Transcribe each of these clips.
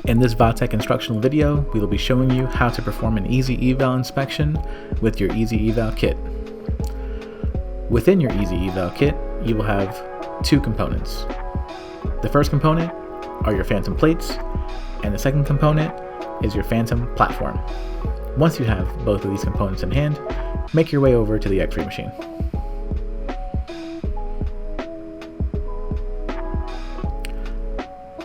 In this Vatech instructional video, we will be showing you how to perform an EzEval inspection with your EzEval kit. Within your EzEval kit, you will have two components. The first component are your phantom plates, and the second component is your phantom platform. Once you have both of these components in hand, make your way over to the X-ray machine.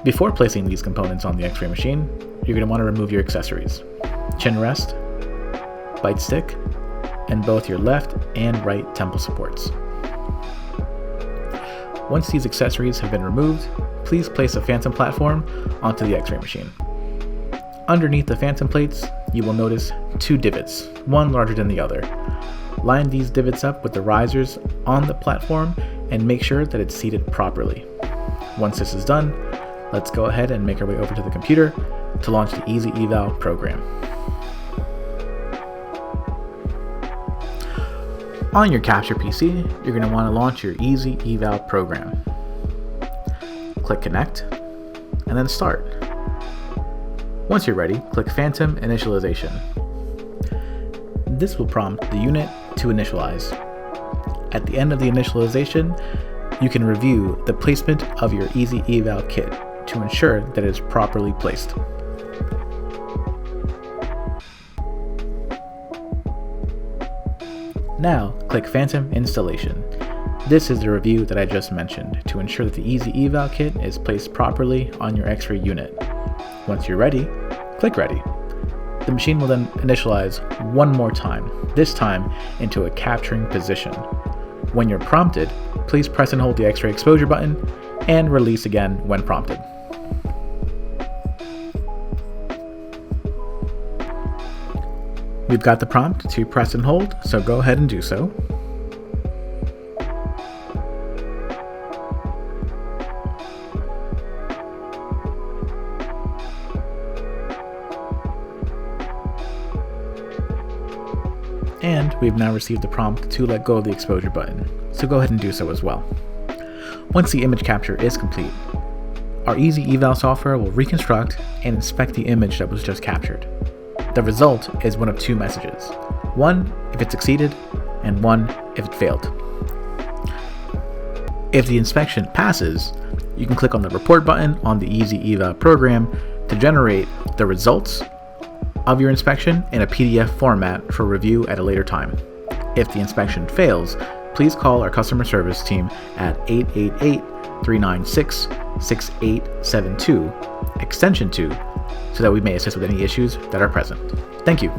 Before placing these components on the X-ray machine, you're going to want to remove your accessories: chin rest, bite stick, and both your left and right temple supports. Once these accessories have been removed, please place a phantom platform onto the X-ray machine. Underneath the phantom plates, you will notice two divots, one larger than the other. Line these divots up with the risers on the platform and make sure that it's seated properly. Once this is done, let's go ahead and make our way over to the computer to launch the EzEval program. On your capture PC, you're going to want to launch your EzEval program. Click Connect, and then Start. Once you're ready, click Phantom Initialization. This will prompt the unit to initialize. At the end of the initialization, you can review the placement of your EzEval kit to ensure that it is properly placed. Now, click Phantom Installation. This is the review that I just mentioned to ensure that the EzEval kit is placed properly on your X-ray unit. Once you're ready, click Ready. The machine will then initialize one more time, this time into a capturing position. When you're prompted, please press and hold the X-ray exposure button and release again when prompted. We've got the prompt to press and hold, so go ahead and do so. And we've now received the prompt to let go of the exposure button, so go ahead and do so as well. Once the image capture is complete, our EzEval software will reconstruct and inspect the image that was just captured. The result is one of two messages: one if it succeeded, and one if it failed. If the inspection passes, you can click on the report button on the EzEval program to generate the results of your inspection in a PDF format for review at a later time. If the inspection fails, please call our customer service team at 888-396-6872, extension 2, so that we may assist with any issues that are present. Thank you.